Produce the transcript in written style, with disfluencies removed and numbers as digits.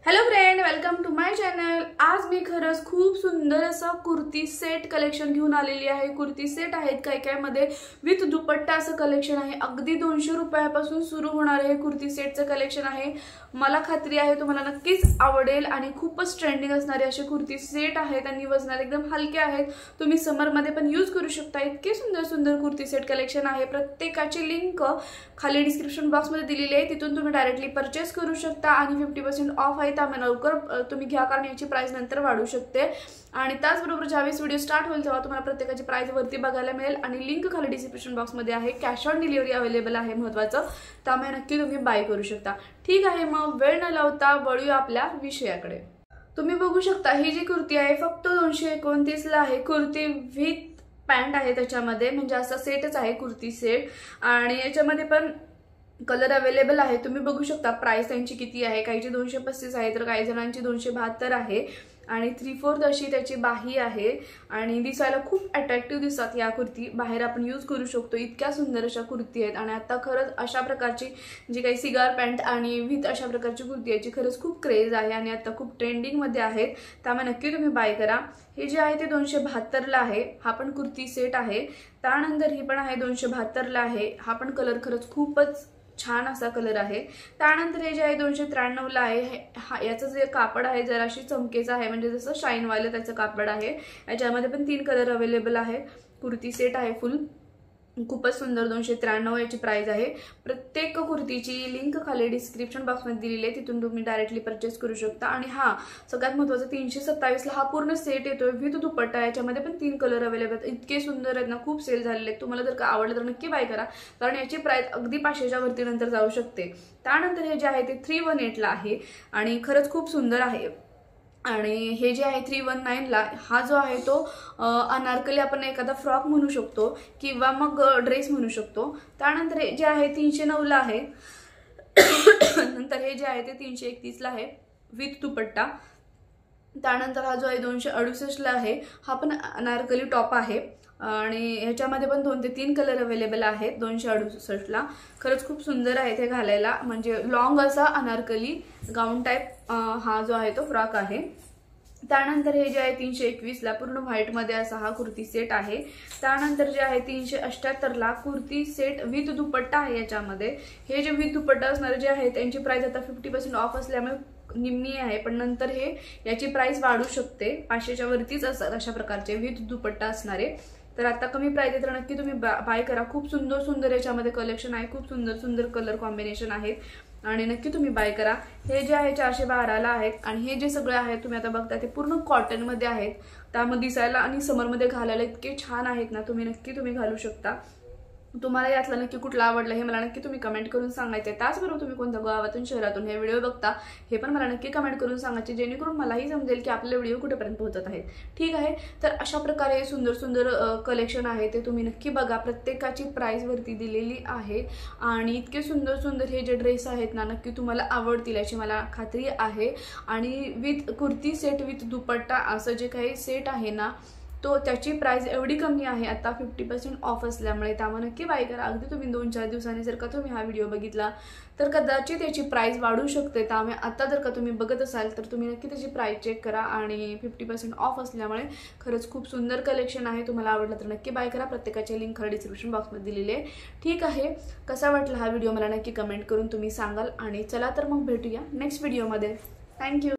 Hello friend, welcome to my channel. आज मी खरंच खूप सुंदर असा कुर्ती सेट कलेक्शन घेऊन आलेली आहे। कुर्ती सेट आहेत काय काय मध्ये विथ दुपट्टा असं कलेक्शन आहे। अगदी 200 रुपयापासून सुरू होणार आहे कुर्ती सेटचं कलेक्शन आहे। मला खात्री आहे तुम्हाला नक्कीच आवडेल आणि खूपच ट्रेंडिंग असणारे असे कुर्ती सेट आहेत आणि वजनात एकदम हलके आहेत। तुम्ही समर मध्ये पण यूज करू शकता। इतके सुंदर सुंदर कुर्ती सेट कलेक्शन आहे। प्रत्येकाची लिंक खाली डिस्क्रिप्शन बॉक्स मध्ये दिलेली आहे, तिथून तुम्ही डायरेक्टली परचेस करू शकता आणि 50% ऑफ आहे। त्यामुळे लवकर तुम्ही घ्या, कारण याची प्राइस नंतर वाढू शकते। आणि त्याचबरोबर ज्यावेळेस व्हिडिओ स्टार्ट होईल तेव्हा तुम्हाला प्रत्येकाची प्राइस वरती बघायला मिळेल आणि लिंक खाली डिस्क्रिप्शन बॉक्स मध्ये आहे। कॅश ऑन डिलिव्हरी अवेलेबल आहे महत्त्वाचं, त्यामुळे नक्की तुम्ही बाय करू शकता। ठीक आहे, मग वेळ न लावता वळूया आपल्या विषयाकडे। तुम्ही बघू शकता ही जी कुर्ती आहे फक्त 229 ला आहे। कुर्ती विथ पॅन्ट आहे त्याच्यामध्ये, म्हणजे असा सेटच आहे कुर्ती सेट आणि याच्यामध्ये पण कलर अवेलेबल आहे। तुम्ही बघू शकता प्राइस त्यांची किती आहे। काहीची 235 आहे तर काही जणांची 272 आहे आणि 3/4 अशी त्याची बाही आहे आणि दिसायला खूप अट्रॅक्टिव्ह दिसतात या कुर्ती। बाहेर आपण यूज करू शकतो, इतक्या सुंदर अशा कुर्ती आहेत। आणि आता खरंच अशा प्रकारची जी काही सिगार पॅन्ट आणि विथ अशा प्रकारची कुर्ती याची खरंच खूप क्रेज आहे आणि आता खूप ट्रेंडिंग मध्ये आहेत, त्यामुळे नक्की तुम्ही बाय करा। हे जे आहे ते 272 ला आहे। हा पण कुर्ती सेट आहे। त्यानंतर ही पण आहे 272 ला आहे। हा पण कलर खरंच खूपच छान असा कलर आहे। त्यानंतर हे जे आहे 293 ला आहे। याचं जे कापड आहे जराशी चमकेचं आहे, म्हणजे जसं शाईन वालं त्याचं कापड आहे। याच्यामध्ये पण 3 कलर अवेलेबल आहे। कुर्ती सेट आहे फुल, खूपच सुंदर। 293 याची प्राइस आहे। प्रत्येक कुर्तीची लिंक खाली डिस्क्रिप्शन बॉक्स मध्ये दिलेली आहे, तिथून तुम्ही डायरेक्टली परचेस करू शकता। आणि हा सगळ्यात महत्त्वाचं 327 ला हा पूर्ण सेट येतोय विथ दुपट्टा। याच्यामध्ये पण 3 कलर अवेलेबल आहेत। इतके सुंदर आहेत ना, खूप सेल झालेले आहेत। तुम्हाला जर का आवडलं तर नक्की बाय करा, कारण याची प्राइस अगदी 500च्या वरती नंतर जाऊ शकते। त्यानंतर हे जे आहे ते 318 ला आहे आणि खरंच खूप सुंदर आहे। आणि हे जे आहे 319 ला, हा जो आहे तो अनारकली आपण एखादा फ्रॉक म्हणू शकतो किंवा मग ड्रेस म्हणू शकतो। त्यानंतर हे जे आहे 309 ला आहे। नंतर हे जे आहे ते 331 ला आहे विथ दुपट्टा। त्यानंतर हा जो आहे 268 ला आहे। हा पण अनारकली टॉप आहे आणि ह्याच्यामध्ये पण 2 ते 3 कलर अवेलेबल आहेत 268 ला। खरंच खूप सुंदर आहे ते घालायला, म्हणजे लॉंग असा अनारकली गाऊन टाइप हा जो आहे तो फ्रॉक आहे। त्यानंतर हे जे आहे 321 ला पूर्ण व्हाईट मध्ये असा हा कुर्ती सेट आहे। त्यानंतर जे आहे 378 ला कुर्ती सेट विथ दुपट्टा आहे। याच्यामध्ये हे जे विथ दुपट्टा असणारे जे आहे त्यांची प्राइस आता 50% ऑफ असल्यामुळे निम्मी आहे, पण नंतर हे याची प्राइस वाढू शकते। 500च्या वरतीच असतात अशा प्रकारचे विथ दुपट्टा असणारे। तर आता कमी प्राइस आहे तर नक्की तुम्ही बाय करा। खूप सुंदर सुंदर याच्यामध्ये कलेक्शन आहे, खूप सुंदर सुंदर कलर कॉम्बिनेशन आहेत आणि नक्की तुम्ही बाय करा। हे जे आहे 412 ला आहेत आणि हे जे सगळे आहेत तुम्ही आता बघता ते पूर्ण कॉटन मध्ये आहेत। त्यामध्ये दिसायला आणि समर मध्ये घालायला इतके छान आहेत ना, तुम्ही घालू शकता। तुम्हाला यातला नक्की कुठला आवडला हे मला नक्की तुम्ही कमेंट करून सांगायचे। त्याचबरोबर तुम्ही कोणत्या गावातून शहरातून हे व्हिडिओ बघता हे पण मला नक्की कमेंट करून सांगायचे, जेणेकरून मलाही समजेल की आपले व्हिडिओ कुठेपर्यंत पोहोचत आहेत। ठीक आहे, तर अशा प्रकारे सुंदर सुंदर कलेक्शन आहे ते तुम्ही नक्की बघा। प्रत्येकाची प्राइस वरती दिलेली आहे आणि इतके सुंदर सुंदर हे जे ड्रेस आहेत ना नक्की तुम्हाला आवडतील याची मला खात्री आहे। आणि विथ कुर्ती सेट विथ दुपट्टा असं जे काही सेट आहे ना, तो त्याची प्राइस एवढी कमी आहे आता 50% ऑफ असल्यामुळे, त्यामुळे नक्की बाय करा। अगदी तुम्ही 2-4 दिवसांनी जर का तुम्ही हा व्हिडिओ बघितला तर कदाचित याची प्राइस वाढू शकते। त्यामुळे आता जर का तुम्ही बघत असाल तर तुम्ही नक्की त्याची प्राइस चेक करा आणि 50% ऑफ असल्यामुळे खरंच खूप सुंदर कलेक्शन आहे। तुम्हाला आवडलं तर नक्की बाय करा। प्रत्येकाची लिंक खाली डिस्क्रिप्शन बॉक्समध्ये दिलेली आहे। ठीक आहे, कसा वाटला हा व्हिडिओ मला नक्की कमेंट करून तुम्ही सांगाल आणि चला तर मग भेटूया नेक्स्ट व्हिडिओमध्ये। थँक्यू।